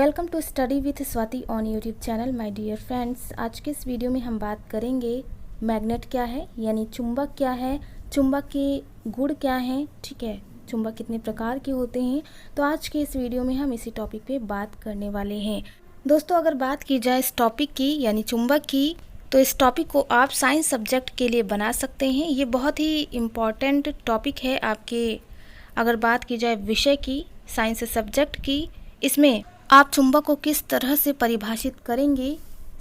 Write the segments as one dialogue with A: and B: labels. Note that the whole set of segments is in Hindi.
A: Welcome to study with Swati on YouTube channel my dear friends. आज के इस वीडियो में हम बात करेंगे मैग्नेट क्या है, यानी चुंबक क्या है, चुंबक के गुण क्या हैं, ठीक है, चुंबक कितने प्रकार के होते हैं। तो आज के इस वीडियो में हम इसी टॉपिक पे बात करने वाले हैं। दोस्तों, अगर बात की जाए इस टॉपिक की यानी चुंबक की, तो इस टॉपिक को आप साइंस सब्जेक्ट के लिए बना सकते हैं। ये बहुत ही इम्पॉर्टेंट टॉपिक है आपके, अगर बात की जाए विषय की, साइंस सब्जेक्ट की। इसमें आप चुंबक को किस तरह से परिभाषित करेंगे,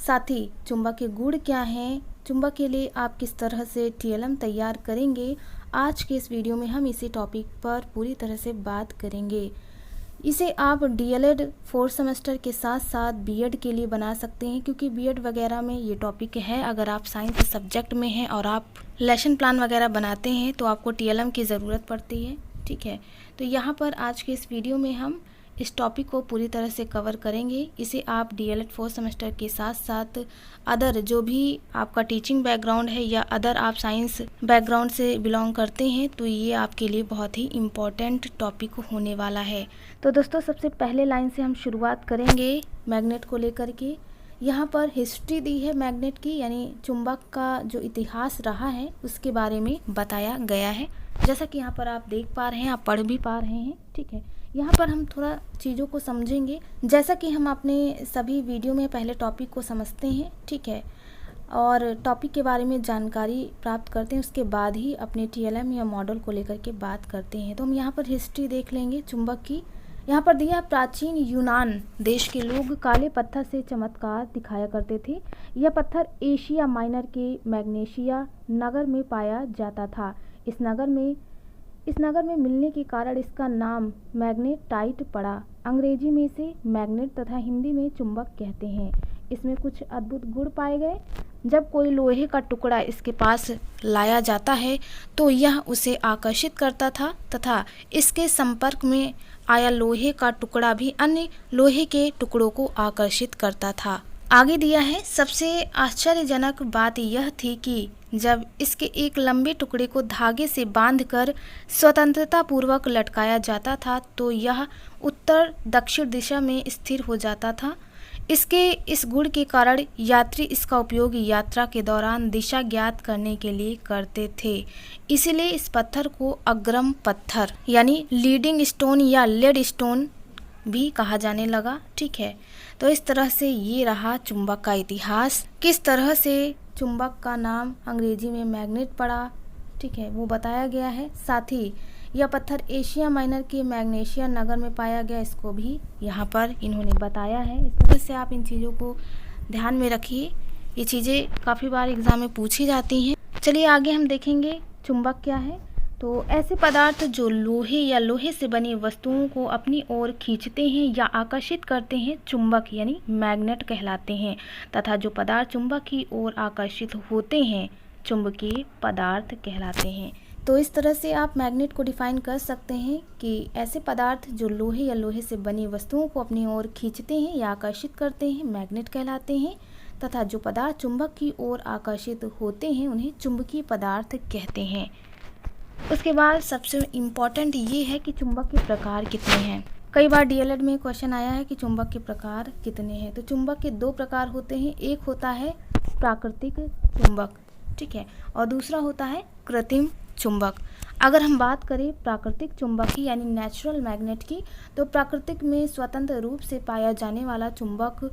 A: साथ ही चुंबक के गुण क्या हैं, चुंबक के लिए आप किस तरह से टीएलएम तैयार करेंगे, आज के इस वीडियो में हम इसी टॉपिक पर पूरी तरह से बात करेंगे। इसे आप डीएलएड 4 सेमेस्टर के साथ साथ बीएड के लिए बना सकते हैं, क्योंकि बीएड वगैरह में ये टॉपिक है। अगर आप साइंस सब्जेक्ट में हैं और आप लेसन प्लान वगैरह बनाते हैं तो आपको टीएलएम की ज़रूरत पड़ती है, ठीक है। तो यहाँ पर आज के इस वीडियो में हम इस टॉपिक को पूरी तरह से कवर करेंगे। इसे आप डीएलएड 4 सेमेस्टर के साथ साथ अदर जो भी आपका टीचिंग बैकग्राउंड है या अदर आप साइंस बैकग्राउंड से बिलोंग करते हैं तो ये आपके लिए बहुत ही इम्पॉर्टेंट टॉपिक होने वाला है। तो दोस्तों, सबसे पहले लाइन से हम शुरुआत करेंगे मैग्नेट को लेकर के। यहाँ पर हिस्ट्री दी है मैग्नेट की, यानी चुंबक का जो इतिहास रहा है उसके बारे में बताया गया है। जैसा कि यहाँ पर आप देख पा रहे हैं, आप पढ़ भी पा रहे हैं, ठीक है। यहाँ पर हम थोड़ा चीज़ों को समझेंगे, जैसा कि हम अपने सभी वीडियो में पहले टॉपिक को समझते हैं, ठीक है, और टॉपिक के बारे में जानकारी प्राप्त करते हैं, उसके बाद ही अपने टीएलएम या मॉडल को लेकर के बात करते हैं। तो हम यहाँ पर हिस्ट्री देख लेंगे चुंबक की। यहाँ पर दिया, प्राचीन यूनान देश के लोग काले पत्थर से चमत्कार दिखाया करते थे। यह पत्थर एशिया माइनर के मैग्नेशिया नगर में पाया जाता था। इस नगर में मिलने के कारण इसका नाम मैग्नेटाइट पड़ा। अंग्रेजी में इसे मैग्नेट तथा हिंदी में चुंबक कहते हैं। इसमें कुछ अद्भुत गुण पाए गए। जब कोई लोहे का टुकड़ा इसके पास लाया जाता है तो यह उसे आकर्षित करता था तथा इसके संपर्क में आया लोहे का टुकड़ा भी अन्य लोहे के टुकड़ों को आकर्षित करता था। आगे दिया है, सबसे आश्चर्यजनक बात यह थी कि जब इसके एक लंबे टुकड़े को धागे से बांधकर स्वतंत्रता पूर्वक लटकाया जाता था तो यह उत्तर दक्षिण दिशा में स्थिर हो जाता था। इसके इस गुण के कारण यात्री इसका उपयोग यात्रा के दौरान दिशा ज्ञात करने के लिए करते थे। इसलिए इस पत्थर को अग्रम पत्थर यानी लीडिंग स्टोन या लेड स्टोन भी कहा जाने लगा, ठीक है। तो इस तरह से ये रहा चुंबक का इतिहास, किस तरह से चुंबक का नाम अंग्रेजी में मैग्नेट पड़ा, ठीक है, वो बताया गया है। साथ ही यह पत्थर एशिया माइनर के मैग्नेशिया नगर में पाया गया, इसको भी यहाँ पर इन्होंने बताया है। इस तरह से आप इन चीज़ों को ध्यान में रखिए, ये चीज़ें काफ़ी बार एग्जाम में पूछी जाती हैं। चलिए आगे हम देखेंगे चुंबक क्या है। तो ऐसे पदार्थ जो लोहे या लोहे से बनी वस्तुओं को अपनी ओर खींचते हैं या आकर्षित करते हैं चुंबक यानी मैग्नेट कहलाते हैं, तथा जो पदार्थ चुंबक की ओर आकर्षित होते हैं चुंबकीय पदार्थ कहलाते हैं। तो इस तरह से आप मैग्नेट को डिफाइन कर सकते हैं कि ऐसे पदार्थ जो लोहे या लोहे से बनी वस्तुओं को अपनी ओर खींचते हैं या आकर्षित करते हैं मैग्नेट कहलाते हैं, तथा जो पदार्थ चुंबक की ओर आकर्षित होते हैं उन्हें चुंबकीय पदार्थ कहते हैं। उसके बाद सबसे इम्पॉर्टेंट ये है कि चुंबक के प्रकार कितने हैं। कई बार डीएलएड में क्वेश्चन आया है कि चुंबक के प्रकार कितने हैं। तो चुंबक के 2 प्रकार होते हैं, एक होता है प्राकृतिक चुंबक, ठीक है, और दूसरा होता है कृत्रिम चुंबक। अगर हम बात करें प्राकृतिक चुंबक की यानी नेचुरल मैग्नेट की, तो प्राकृतिक में स्वतंत्र रूप से पाया जाने वाला चुंबक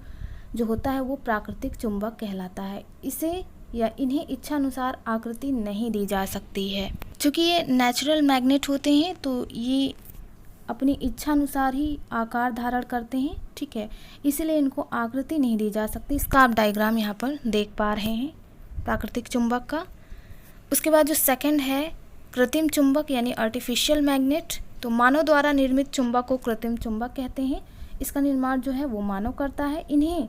A: जो होता है वो प्राकृतिक चुंबक कहलाता है। इसे या इन्हें इच्छा अनुसार आकृति नहीं दी जा सकती है। चूँकि ये नेचुरल मैग्नेट होते हैं तो ये अपनी इच्छा अनुसार ही आकार धारण करते हैं, ठीक है, इसलिए इनको आकृति नहीं दी जा सकती। इसका आप डायग्राम यहाँ पर देख पा रहे हैं प्राकृतिक चुंबक का। उसके बाद जो सेकंड है कृत्रिम चुंबक यानी आर्टिफिशियल मैग्नेट। तो मानव द्वारा निर्मित चुंबक को कृत्रिम चुंबक कहते हैं। इसका निर्माण जो है वो मानव करता है। इन्हें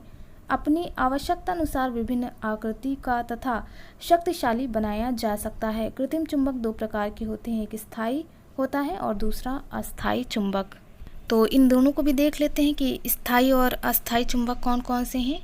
A: अपनी आवश्यकता अनुसार विभिन्न आकृति का तथा शक्तिशाली बनाया जा सकता है। कृत्रिम चुंबक 2 प्रकार के होते हैं, एक स्थायी होता है और दूसरा अस्थायी चुंबक। तो इन दोनों को भी देख लेते हैं कि स्थायी और अस्थायी चुंबक कौन कौन से हैं।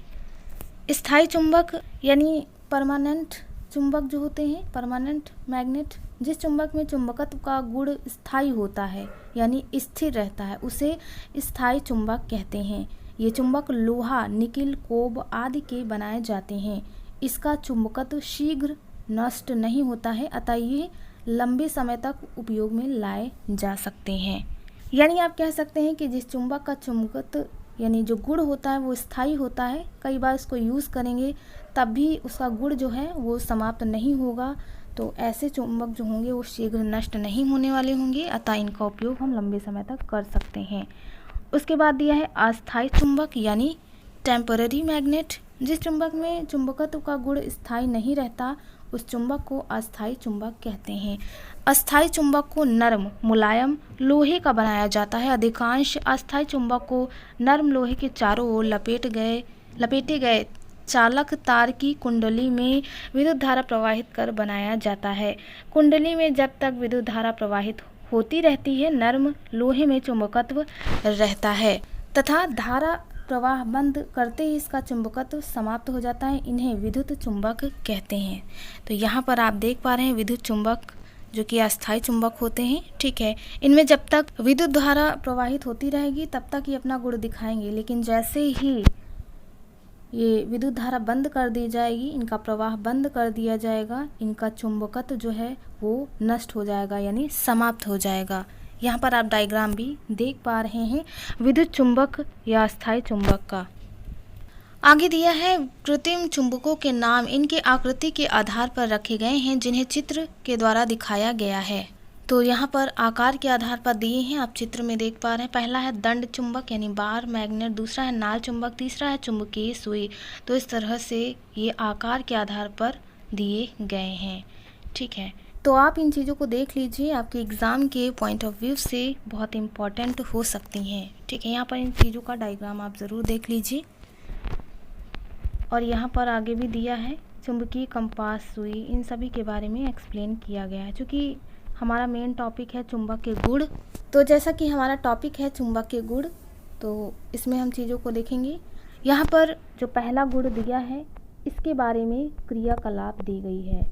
A: स्थायी चुंबक यानी परमानेंट चुंबक जो होते हैं, परमानेंट मैग्नेट, जिस चुंबक में चुंबकत्व का गुण स्थायी होता है यानी स्थिर रहता है, उसे स्थायी चुंबक कहते हैं। ये चुंबक लोहा, निकिल, कोब आदि के बनाए जाते हैं। इसका चुंबकत्व शीघ्र नष्ट नहीं होता है, अतः ये लंबे समय तक उपयोग में लाए जा सकते हैं। यानी आप कह सकते हैं कि जिस चुंबक का चुंबकत्व यानी जो गुण होता है वो स्थायी होता है, कई बार इसको यूज़ करेंगे तब भी उसका गुण जो है वो समाप्त नहीं होगा, तो ऐसे चुंबक जो होंगे वो शीघ्र नष्ट नहीं होने वाले होंगे, अतः इनका उपयोग हम लंबे समय तक कर सकते हैं। उसके बाद दिया है अस्थायी चुंबक यानी टेम्पररी मैग्नेट। जिस चुंबक में चुंबकत्व का गुण स्थायी नहीं रहता उस चुंबक को अस्थायी चुंबक कहते हैं। अस्थायी चुंबक को नरम, मुलायम लोहे का बनाया जाता है। अधिकांश अस्थायी चुंबक को नरम लोहे के चारों ओर लपेटे गए चालक तार की कुंडली में विद्युत धारा प्रवाहित कर बनाया जाता है। कुंडली में जब तक विद्युत धारा प्रवाहित होती रहती है, नरम लोहे में चुंबकत्व रहता है तथा धारा प्रवाह बंद करते ही इसका चुंबकत्व समाप्त हो जाता है। इन्हें विद्युत चुंबक कहते हैं। तो यहाँ पर आप देख पा रहे हैं विद्युत चुंबक जो कि अस्थायी चुंबक होते हैं, ठीक है। इनमें जब तक विद्युत धारा प्रवाहित होती रहेगी तब तक ये अपना गुण दिखाएंगे, लेकिन जैसे ही ये विद्युत धारा बंद कर दी जाएगी, इनका प्रवाह बंद कर दिया जाएगा, इनका चुंबकत्व जो है वो नष्ट हो जाएगा यानी समाप्त हो जाएगा। यहाँ पर आप डायग्राम भी देख पा रहे हैं विद्युत चुंबक या अस्थायी चुंबक का। आगे दिया है कृत्रिम चुंबकों के नाम इनके आकृति के आधार पर रखे गए हैं जिन्हें चित्र के द्वारा दिखाया गया है। तो यहाँ पर आकार के आधार पर दिए हैं, आप चित्र में देख पा रहे हैं। पहला है दंड चुंबक यानी बार मैग्नेट, दूसरा है नाल चुंबक, तीसरा है चुंबकीय सुई। तो इस तरह से ये आकार के आधार पर दिए गए हैं, ठीक है। तो आप इन चीज़ों को देख लीजिए, आपके एग्ज़ाम के पॉइंट ऑफ व्यू से बहुत इम्पॉर्टेंट हो सकती हैं, ठीक है। यहाँ पर इन चीज़ों का डायग्राम आप ज़रूर देख लीजिए। और यहाँ पर आगे भी दिया है चुंबकीय कंपास, सुई, इन सभी के बारे में एक्सप्लेन किया गया है। चूँकि हमारा मेन टॉपिक है चुंबक के गुण, तो जैसा कि हमारा टॉपिक है चुंबक के गुण, तो इसमें हम चीज़ों को देखेंगे। यहाँ पर जो पहला गुण दिया है इसके बारे में क्रियाकलाप दी गई है,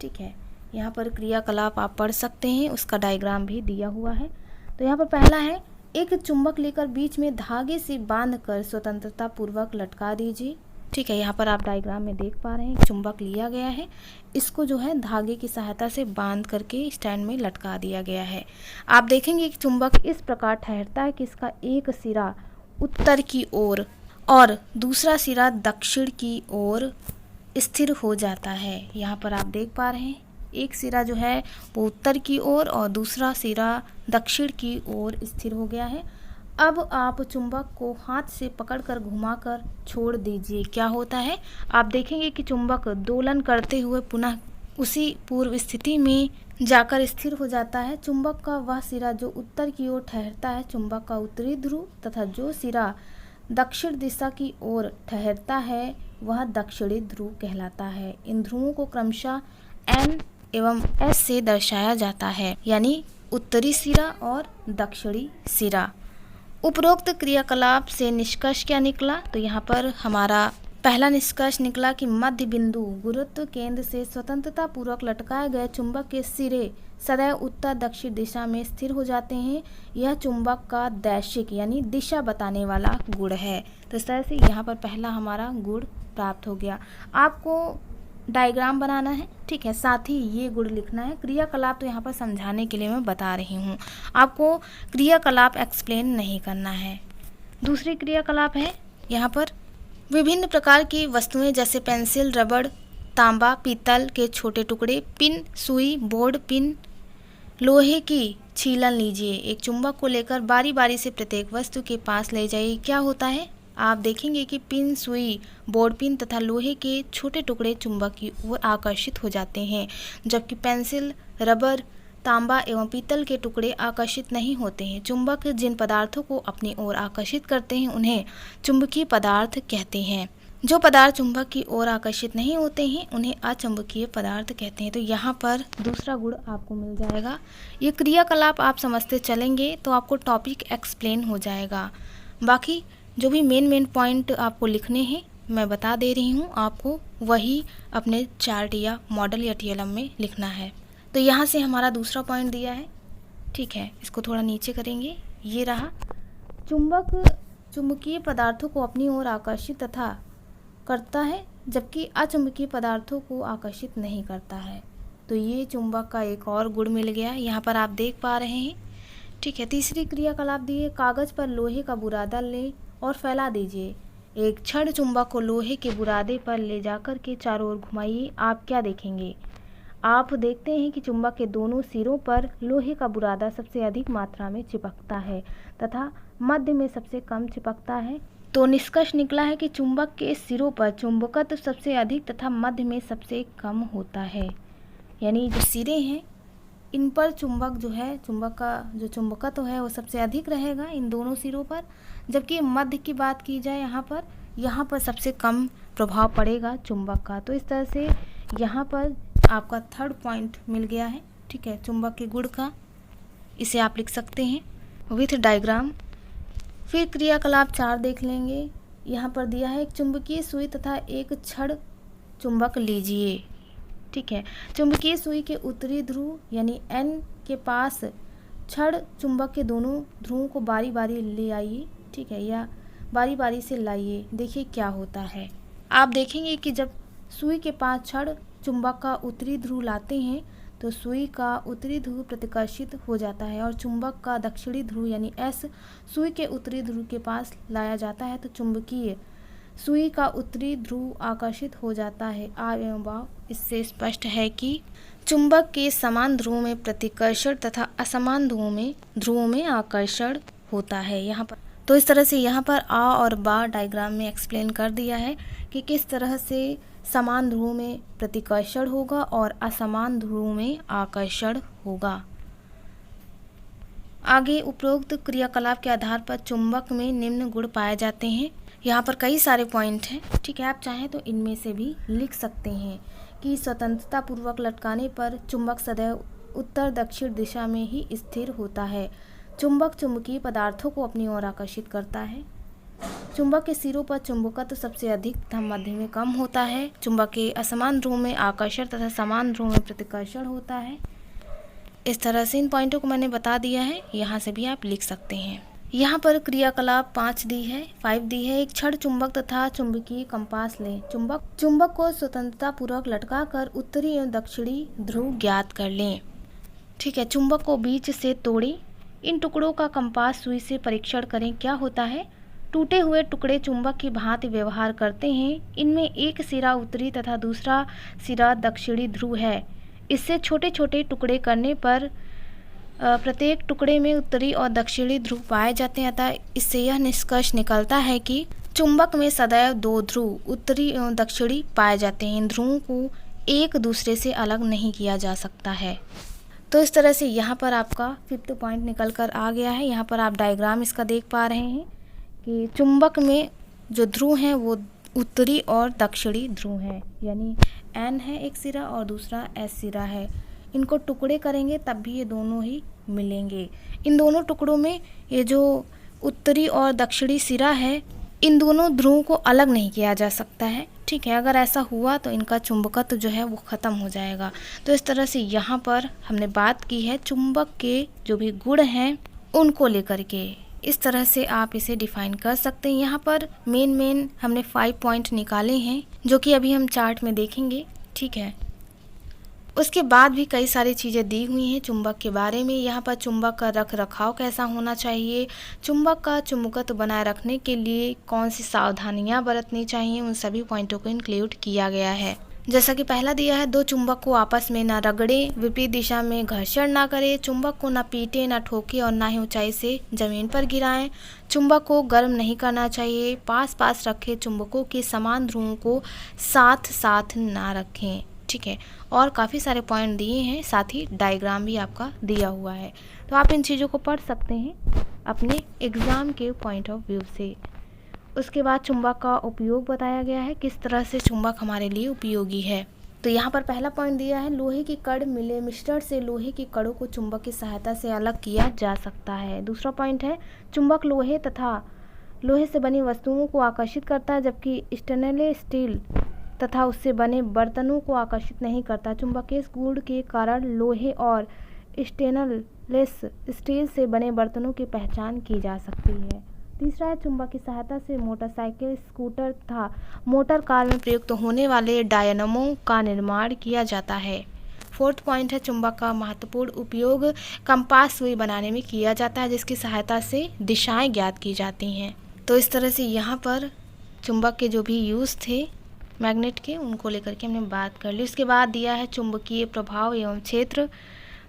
A: ठीक है। यहाँ पर क्रियाकलाप आप पढ़ सकते हैं, उसका डायग्राम भी दिया हुआ है। तो यहाँ पर पहला है एक चुंबक लेकर बीच में धागे से बांधकर स्वतंत्रता पूर्वक लटका दीजिए, ठीक है। यहाँ पर आप डायग्राम में देख पा रहे हैं चुंबक लिया गया है, इसको जो है धागे की सहायता से बांध करके स्टैंड में लटका दिया गया है। आप देखेंगे कि चुंबक इस प्रकार ठहरता है कि इसका एक सिरा उत्तर की ओर और दूसरा सिरा दक्षिण की ओर स्थिर हो जाता है। यहाँ पर आप देख पा रहे हैं एक सिरा जो है वो उत्तर की ओर और दूसरा सिरा दक्षिण की ओर स्थिर हो गया है। अब आप चुंबक को हाथ से पकड़कर घुमाकर छोड़ दीजिए। क्या होता है, आप देखेंगे कि चुंबक दोलन करते हुए पुनः उसी पूर्व स्थिति में जाकर स्थिर हो जाता है। चुंबक का वह सिरा जो उत्तर की ओर ठहरता है चुंबक का उत्तरी ध्रुव, तथा जो सिरा दक्षिण दिशा की ओर ठहरता है वह दक्षिणी ध्रुव कहलाता है। इन ध्रुवों को क्रमशः N एवं S से दर्शाया जाता है, यानी उत्तरी सिरा और दक्षिणी सिरा। उपरोक्त क्रियाकलाप से निष्कर्ष क्या निकला, तो यहाँ पर हमारा पहला निष्कर्ष निकला कि मध्य बिंदु गुरुत्व केंद्र से स्वतंत्रता पूर्वक लटकाए गए चुंबक के सिरे सदैव उत्तर दक्षिण दिशा में स्थिर हो जाते हैं। यह चुंबक का दैशिक यानी दिशा बताने वाला गुण है। तो इस तरह से यहाँ पर पहला हमारा गुण प्राप्त हो गया। आपको डायग्राम बनाना है, ठीक है, साथ ही ये गुण लिखना है। क्रियाकलाप तो यहाँ पर समझाने के लिए मैं बता रही हूँ, आपको क्रियाकलाप एक्सप्लेन नहीं करना है। दूसरी क्रियाकलाप है यहाँ पर विभिन्न प्रकार की वस्तुएं जैसे पेंसिल, रबड़, तांबा, पीतल के छोटे टुकड़े, पिन, सुई, बोर्ड, पिन, लोहे की छीलन लीजिए। एक चुंबक को लेकर बारी बारी से प्रत्येक वस्तु के पास ले जाइए। क्या होता है, आप देखेंगे कि पिन, सुई, बोर्ड पिन तथा लोहे के छोटे टुकड़े चुंबक की ओर आकर्षित हो जाते हैं, जबकि पेंसिल, रबर, तांबा एवं पीतल के टुकड़े आकर्षित नहीं होते हैं। चुंबक जिन पदार्थों को अपनी ओर आकर्षित करते हैं उन्हें चुंबकीय पदार्थ कहते हैं। जो पदार्थ चुंबक की ओर आकर्षित नहीं होते हैं उन्हें अचुंबकीय पदार्थ कहते हैं। तो यहाँ पर दूसरा गुण आपको मिल जाएगा। ये क्रियाकलाप आप समझते चलेंगे तो आपको टॉपिक एक्सप्लेन हो जाएगा। बाकी जो भी मेन पॉइंट आपको लिखने हैं मैं बता दे रही हूँ, आपको वही अपने चार्ट या मॉडल या TLM में लिखना है। तो यहाँ से हमारा दूसरा पॉइंट दिया है, ठीक है, इसको थोड़ा नीचे करेंगे। ये रहा, चुंबक चुंबकीय पदार्थों को अपनी ओर आकर्षित तथा करता है, जबकि अचुंबकीय पदार्थों को आकर्षित नहीं करता है। तो ये चुंबक का एक और गुण मिल गया, यहाँ पर आप देख पा रहे हैं। ठीक है, तीसरी क्रियाकलाप दी है, कागज़ पर लोहे का बुरादा लें और फैला दीजिए। एक छड़ चुंबक को लोहे के बुरादे पर ले जाकर के चारों ओर घुमाइए। आप क्या देखेंगे? आप देखते हैं कि चुंबक के दोनों सिरों पर लोहे का बुरादा सबसे अधिक मात्रा में चिपकता है तथा मध्य में सबसे कम चिपकता है। तो निष्कर्ष निकला है कि चुंबक के सिरों पर चुंबकत्व सबसे अधिक तथा मध्य में सबसे कम होता है। यानी जो सिरे हैं इन पर चुंबक जो है, चुंबक का जो चुंबकत्व है वो सबसे अधिक रहेगा इन दोनों सिरों पर, जबकि मध्य की बात की जाए यहाँ पर सबसे कम प्रभाव पड़ेगा चुंबक का। तो इस तरह से यहाँ पर आपका थर्ड पॉइंट मिल गया है। ठीक है, चुंबक के गुण का, इसे आप लिख सकते हैं विथ डायग्राम। फिर क्रियाकलाप 4 देख लेंगे। यहाँ पर दिया है, एक चुंबकीय सुई तथा एक छड़ चुंबक लीजिए। ठीक है, चुंबकीय सुई के उत्तरी ध्रुव यानी N के पास छड़ चुंबक के दोनों ध्रुवों को बारी बारी ले आइए। ठीक है, या बारी बारी से लाइए। देखिए क्या होता है। आप देखेंगे कि जब सुई के पास छड़ चुंबक का उत्तरी ध्रुव लाते हैं तो सुई का उत्तरी ध्रुव प्रतिकर्षित हो जाता है और चुंबक का दक्षिणी ध्रुव यानी S सुई के उत्तरी ध्रुव के पास लाया जाता है तो चुंबकीय सुई का उत्तरी ध्रुव आकर्षित हो जाता है। आर एवं भाव इससे स्पष्ट है कि चुंबक के समान ध्रुवों में प्रतिकर्षण तथा असमान ध्रुवों में आकर्षण होता है। यहाँ पर तो इस तरह से यहाँ पर आ और बा डायग्राम में एक्सप्लेन कर दिया है कि किस तरह से समान ध्रुवों में प्रतिकर्षण होगा और असमान ध्रुवों में आकर्षण होगा। आगे उपरोक्त क्रियाकलाप के आधार पर चुंबक में निम्न गुण पाए जाते हैं। यहाँ पर कई सारे पॉइंट हैं। ठीक है, आप चाहें तो इनमें से भी लिख सकते हैं कि स्वतंत्रता पूर्वक लटकाने पर चुंबक सदैव उत्तर दक्षिण दिशा में ही स्थिर होता है। चुंबक चुंबकीय पदार्थों को अपनी ओर आकर्षित करता है। चुंबक के सिरों पर चुंबकत्व सबसे अधिक तथा मध्य में कम होता है। चुंबक के असमान ध्रुव में आकर्षण तथा समान ध्रुव में प्रतिकर्षण होता है। इस तरह से इन पॉइंटों को मैंने बता दिया है, यहाँ से भी आप लिख सकते हैं। यहाँ पर क्रियाकलाप 5 दी है। एक छड़ चुंबक तथा चुंबकीय कंपास लें। चुंबक को स्वतंत्रता पूर्वक लटका कर उत्तरी एवं दक्षिणी ध्रुव ज्ञात कर लें। ठीक है, चुंबक को बीच से तोड़ें। इन टुकड़ों का कंपास सुई से परीक्षण करें। क्या होता है? टूटे हुए टुकड़े चुंबक की भांति व्यवहार करते हैं। इनमें एक सिरा उत्तरी तथा दूसरा सिरा दक्षिणी ध्रुव है। इससे छोटे छोटे टुकड़े करने पर प्रत्येक टुकड़े में उत्तरी और दक्षिणी ध्रुव पाए जाते हैं। अतः इससे यह निष्कर्ष निकलता है कि चुंबक में सदैव 2 ध्रुव उत्तरी एवं दक्षिणी पाए जाते हैं। इन ध्रुवों को एक दूसरे से अलग नहीं किया जा सकता है। तो इस तरह से यहाँ पर आपका 5th पॉइंट निकल कर आ गया है। यहाँ पर आप डायग्राम इसका देख पा रहे हैं कि चुंबक में जो ध्रुव हैं वो उत्तरी और दक्षिणी ध्रुव हैं। यानी N है एक सिरा और दूसरा S सिरा है। इनको टुकड़े करेंगे तब भी ये दोनों ही मिलेंगे। इन दोनों टुकड़ों में ये जो उत्तरी और दक्षिणी सिरा है, इन दोनों ध्रुवों को अलग नहीं किया जा सकता है। ठीक है, अगर ऐसा हुआ तो इनका चुंबकत्व जो है वो ख़त्म हो जाएगा। तो इस तरह से यहाँ पर हमने बात की है चुंबक के जो भी गुण हैं उनको लेकर के। इस तरह से आप इसे डिफाइन कर सकते हैं। यहाँ पर मेन हमने 5 पॉइंट निकाले हैं जो कि अभी हम चार्ट में देखेंगे। ठीक है, उसके बाद भी कई सारी चीज़ें दी हुई हैं चुंबक के बारे में। यहाँ पर चुंबक का रख रखाव कैसा होना चाहिए, चुंबक का चुंबकत्व बनाए रखने के लिए कौन सी सावधानियाँ बरतनी चाहिए, उन सभी पॉइंटों को इंक्लूड किया गया है। जैसा कि पहला दिया है, 2 चुंबक को आपस में ना रगड़े, विपरीत दिशा में घर्षण ना करें, चुंबक को ना पीटे ना ठोके और ना ही ऊंचाई से जमीन पर गिराएं, चुंबक को गर्म नहीं करना चाहिए, पास पास रखे चुंबकों के समान ध्रुवों को साथ साथ ना रखें। ठीक है, और काफ़ी सारे पॉइंट दिए हैं, साथ ही डायग्राम भी आपका दिया हुआ है। तो आप इन चीज़ों को पढ़ सकते हैं अपने एग्ज़ाम के पॉइंट ऑफ व्यू से। उसके बाद चुंबक का उपयोग बताया गया है, किस तरह से चुंबक हमारे लिए उपयोगी है। तो यहाँ पर पहला पॉइंट दिया है, लोहे की कड़ मिले मिश्रण से लोहे की कड़ों को चुंबक की सहायता से अलग किया जा सकता है। दूसरा पॉइंट है, चुंबक लोहे तथा लोहे से बनी वस्तुओं को आकर्षित करता है, जबकि स्टेनलेस स्टील तथा उससे बने बर्तनों को आकर्षित नहीं करता। चुंबक के इस गुण के कारण लोहे और स्टेनलेस स्टील से बने बर्तनों की पहचान की जा सकती है। तीसरा है चुंबक की सहायता से मोटरसाइकिल, स्कूटर तथा मोटर कार में प्रयुक्त होने वाले डायनमो का निर्माण किया जाता है। फोर्थ पॉइंट है चुंबक का महत्वपूर्ण उपयोग कंपास सुई बनाने में किया जाता है, जिसकी सहायता से दिशाएं ज्ञात की जाती हैं। तो इस तरह से यहाँ पर चुंबक के जो भी यूज़ थे मैग्नेट के, उनको लेकर के हमने बात कर ली। उसके बाद दिया है चुंबकीय प्रभाव एवं क्षेत्र।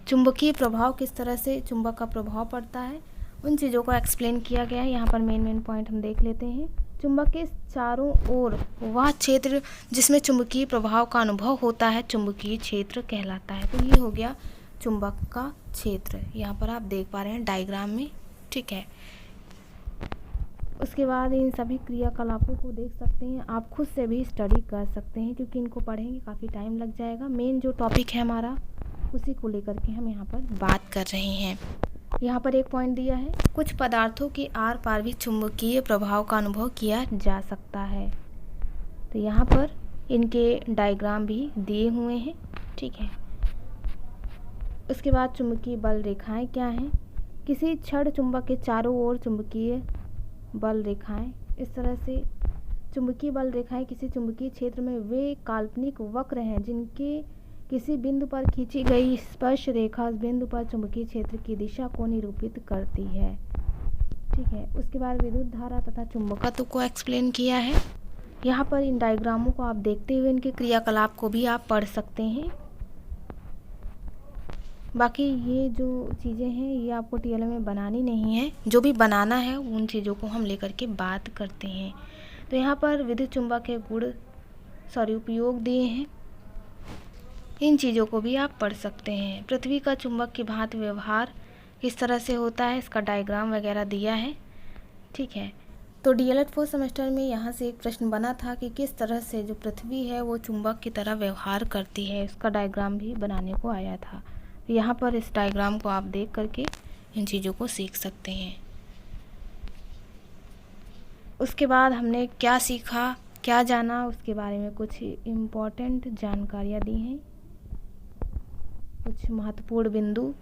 A: चुंबकीय प्रभाव किस तरह से चुंबक का प्रभाव पड़ता है, उन चीज़ों को एक्सप्लेन किया गया है। यहाँ पर मेन पॉइंट हम देख लेते हैं। चुंबक के चारों ओर वह क्षेत्र जिसमें चुंबकीय प्रभाव का अनुभव होता है चुंबकीय क्षेत्र कहलाता है। तो ये हो गया चुंबक का क्षेत्र, यहाँ पर आप देख पा रहे हैं डायग्राम में, ठीक है। उसके बाद इन सभी क्रियाकलापों को देख सकते हैं, आप खुद से भी स्टडी कर सकते हैं, क्योंकि इनको पढ़ेंगे काफ़ी टाइम लग जाएगा। मेन जो टॉपिक है हमारा, उसी को लेकर के हम यहाँ पर बात कर रहे हैं। यहाँ पर एक पॉइंट दिया है, कुछ पदार्थों के आर पार भी चुंबकीय प्रभाव का अनुभव किया जा सकता है। तो यहाँ पर इनके डायग्राम भी दिए हुए हैं, ठीक है। उसके बाद चुंबकीय बल रेखाएं क्या हैं? किसी छड़ चुंबक के चारों ओर चुंबकीय बल रेखाएं, इस तरह से चुंबकीय बल रेखाएं किसी चुंबकीय क्षेत्र में वे काल्पनिक वक्र हैं जिनके किसी बिंदु पर खींची गई स्पर्श रेखा उस बिंदु पर चुंबकीय क्षेत्र की दिशा को निरूपित करती है, ठीक है। उसके बाद विद्युत धारा तथा चुंबकत्व को एक्सप्लेन किया है। यहाँ पर इन डायग्रामों को आप देखते हुए इनके क्रियाकलाप को भी आप पढ़ सकते हैं। बाकी ये जो चीज़ें हैं ये आपको टीएलएम में बनानी नहीं है, जो भी बनाना है उन चीज़ों को हम लेकर के बात करते हैं। तो यहाँ पर विद्युत चुंबक के उपयोग दिए हैं, इन चीज़ों को भी आप पढ़ सकते हैं। पृथ्वी का चुंबक की भांति व्यवहार किस तरह से होता है, इसका डायग्राम वगैरह दिया है, ठीक है। तो डीएलएड 4 सेमेस्टर में यहाँ से एक प्रश्न बना था कि किस तरह से जो पृथ्वी है वो चुंबक की तरह व्यवहार करती है, इसका डायग्राम भी बनाने को आया था। तो यहाँ पर इस डायग्राम को आप देख करके इन चीज़ों को सीख सकते हैं। उसके बाद हमने क्या सीखा, क्या जाना, उसके बारे में कुछ इम्पोर्टेंट जानकारियाँ दी हैं, कुछ महत्वपूर्ण बिंदु,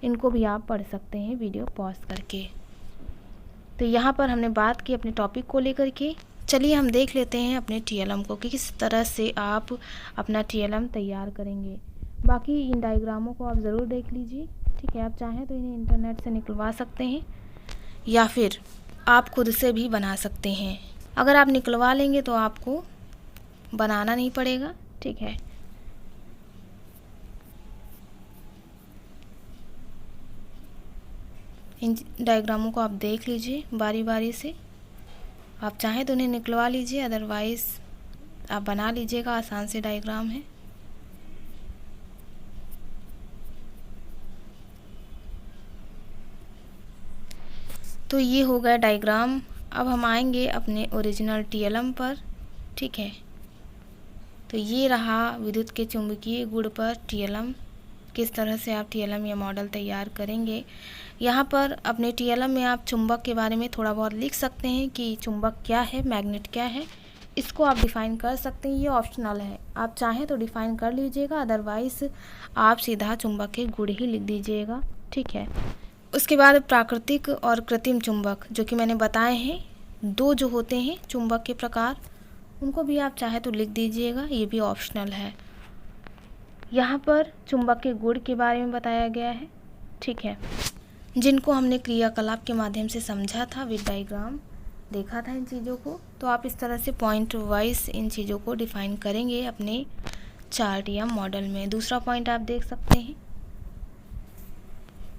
A: इनको भी आप पढ़ सकते हैं वीडियो पॉज करके। तो यहाँ पर हमने बात की अपने टॉपिक को लेकर के। चलिए हम देख लेते हैं अपने टीएलएम को कि किस तरह से आप अपना टीएलएम तैयार करेंगे। बाकी इन डायग्रामों को आप ज़रूर देख लीजिए, ठीक है। आप चाहें तो इन्हें इंटरनेट से निकलवा सकते हैं या फिर आप खुद से भी बना सकते हैं। अगर आप निकलवा लेंगे तो आपको बनाना नहीं पड़ेगा, ठीक है। इन डायग्रामों को आप देख लीजिए बारी बारी से, आप चाहें तो उन्हें निकलवा लीजिए, अदरवाइज़ आप बना लीजिएगा, आसान से डायग्राम है। तो ये हो गया डायग्राम। अब हम आएंगे अपने ओरिजिनल टीएलएम पर, ठीक है। तो ये रहा विद्युत के चुंबकीय गुण पर टीएलएम, किस तरह से आप टीएलएम या मॉडल तैयार करेंगे। यहाँ पर अपने टीएलएम में आप चुंबक के बारे में थोड़ा बहुत लिख सकते हैं कि चुंबक क्या है, मैग्नेट क्या है, इसको आप डिफ़ाइन कर सकते हैं। ये ऑप्शनल है, आप चाहें तो डिफ़ाइन कर लीजिएगा, अदरवाइज़ आप सीधा चुंबक के गुण ही लिख दीजिएगा, ठीक है। उसके बाद प्राकृतिक और कृत्रिम चुंबक, जो कि मैंने बताए हैं, दो जो होते हैं चुंबक के प्रकार, उनको भी आप चाहे तो लिख दीजिएगा, ये भी ऑप्शनल है। यहाँ पर चुंबक के गुण के बारे में बताया गया है, ठीक है, जिनको हमने क्रियाकलाप के माध्यम से समझा था, विद डायग्राम देखा था इन चीज़ों को। तो आप इस तरह से पॉइंट वाइज इन चीज़ों को डिफ़ाइन करेंगे अपने चार्ट या मॉडल में। दूसरा पॉइंट आप देख सकते हैं,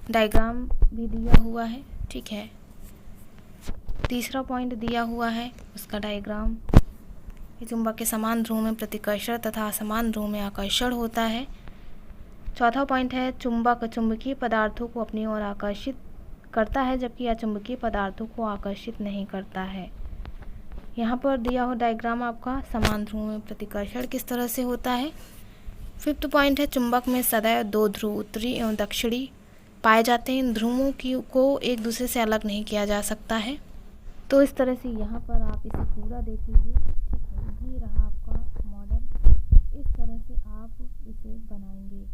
A: डायग्राम भी दिया हुआ है, ठीक है। तीसरा पॉइंट दिया हुआ है, उसका डायग्राम। ये चुंबक के समान ध्रुव में प्रतिकर्षण तथा असमान ध्रुव में आकर्षण होता है। चौथा पॉइंट है, चुंबक चुंबकीय पदार्थों को अपनी ओर आकर्षित करता है, जबकि अचुंबकीय पदार्थों को आकर्षित नहीं करता है। यहाँ पर दिया हुआ डायग्राम आपका समान ध्रुव में प्रतिकर्षण किस तरह से होता है। फिफ्थ पॉइंट है, चुंबक में सदैव दो ध्रुव उत्तरी एवं दक्षिणी पाए जाते हैं। इन ध्रुवों को एक दूसरे से अलग नहीं किया जा सकता है। तो इस तरह से यहाँ पर आप इसे पूरा देख लीजिए, ठीक है। ये रहा आपका मॉडल, इस तरह से आप इसे बनाएंगे।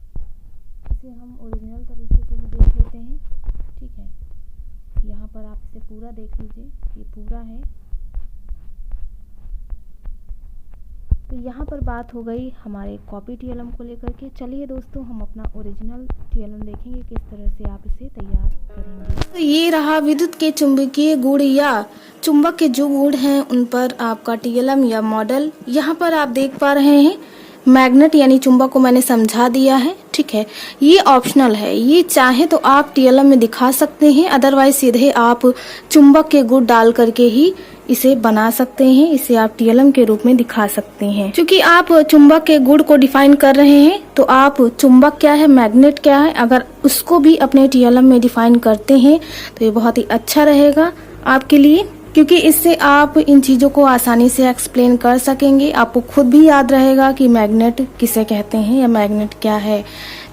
A: इसे हम ओरिजिनल तरीके से भी देख लेते हैं, ठीक है। यहाँ पर आप इसे पूरा देख लीजिए, ये पूरा है। तो यहाँ पर बात हो गई हमारे कॉपी टीएलएम को लेकर के। चलिए दोस्तों, हम अपना ओरिजिनल टीएलएम देखेंगे किस तरह से आप इसे तैयार करेंगे। तो ये रहा विद्युत के चुंबकीय गुण या चुंबक के जो गुण हैं उन पर आपका टीएलएम या मॉडल। यहाँ पर आप देख पा रहे हैं मैग्नेट यानी चुंबक को मैंने समझा दिया है, ठीक है। ये ऑप्शनल है, ये चाहे तो आप टीएलएम में दिखा सकते हैं, अदरवाइज सीधे आप चुंबक के गुण डाल करके ही इसे बना सकते हैं, इसे आप टीएलएम के रूप में दिखा सकते हैं। क्योंकि आप चुंबक के गुण को डिफाइन कर रहे हैं तो आप चुंबक क्या है, मैग्नेट क्या है, अगर उसको भी अपने टीएलएम में डिफाइन करते हैं तो ये बहुत ही अच्छा रहेगा आपके लिए, क्योंकि इससे आप इन चीजों को आसानी से एक्सप्लेन कर सकेंगे। आपको खुद भी याद रहेगा कि मैग्नेट किसे कहते हैं या मैग्नेट क्या है,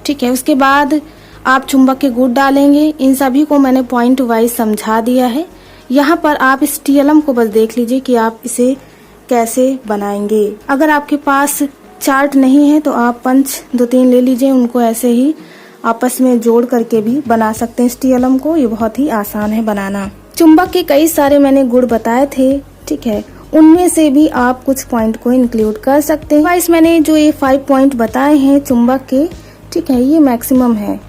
A: ठीक है। उसके बाद आप चुंबक के गुण डालेंगे। इन सभी को मैंने पॉइंट वाइज समझा दिया है। यहाँ पर आप इस टीएलएम को बस देख लीजिए कि आप इसे कैसे बनाएंगे। अगर आपके पास चार्ट नहीं है तो आप पंच 2-3 ले लीजिए, उनको ऐसे ही आपस में जोड़ करके भी बना सकते हैं इस टीएलएम को। ये बहुत ही आसान है बनाना। चुंबक के कई सारे मैंने गुण बताए थे, ठीक है, उनमें से भी आप कुछ पॉइंट को इंक्लूड कर सकते हैं। वाइस मैंने जो ये 5 पॉइंट बताए हैं चुंबक के, ठीक है, ये मैक्सिमम है।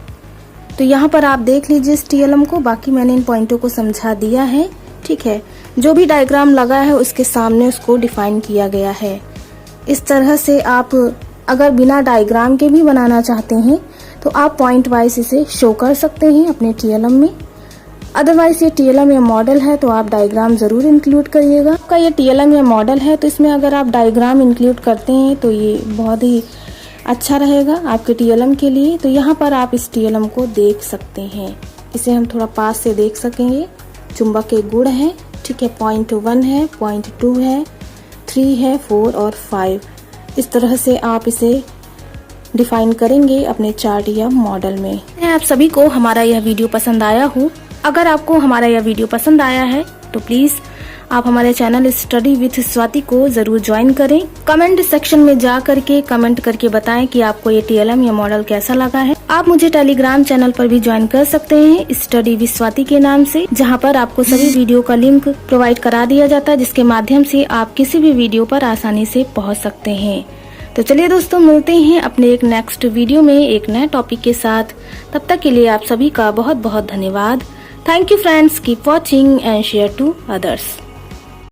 A: तो यहाँ पर आप देख लीजिए इस टीएलएम को, बाकी मैंने इन पॉइंटों को समझा दिया है, ठीक है। जो भी डायग्राम लगा है उसके सामने उसको डिफाइन किया गया है। इस तरह से आप अगर बिना डायग्राम के भी बनाना चाहते हैं तो आप पॉइंट वाइज इसे शो कर सकते हैं अपने टीएलएम में। अदरवाइज ये टीएलएम या मॉडल है तो आप डायग्राम जरूर इंक्लूड करिएगा। आपका ये टीएलएम या मॉडल है तो इसमें अगर आप डायग्राम इंक्लूड करते हैं तो ये बहुत ही अच्छा रहेगा आपके टीएलएम के लिए। तो यहाँ पर आप इस टीएलएम को देख सकते हैं, इसे हम थोड़ा पास से देख सकेंगे। चुंबक के गुण है, ठीक है, पॉइंट 1 है, पॉइंट 2 है, 3 है, 4 और 5। इस तरह से आप इसे डिफाइन करेंगे अपने चार्ट या मॉडल में। आप सभी को हमारा यह वीडियो पसंद आया हो। अगर आपको हमारा यह वीडियो पसंद आया है तो प्लीज आप हमारे चैनल स्टडी विथ स्वाति को जरूर ज्वाइन करें। कमेंट सेक्शन में जा करके कमेंट करके बताएं कि आपको ये टीएलएम या मॉडल कैसा लगा है। आप मुझे टेलीग्राम चैनल पर भी ज्वाइन कर सकते हैं स्टडी विथ स्वाति के नाम से, जहां पर आपको सभी वीडियो का लिंक प्रोवाइड करा दिया जाता है, जिसके माध्यम से आप किसी भी वीडियो पर आसानी से पहुँच सकते हैं। तो चलिए दोस्तों, मिलते हैं अपने एक नेक्स्ट वीडियो में एक नए टॉपिक के साथ। तब तक के लिए आप सभी का बहुत बहुत धन्यवाद। Thank you friends, keep watching and share to others.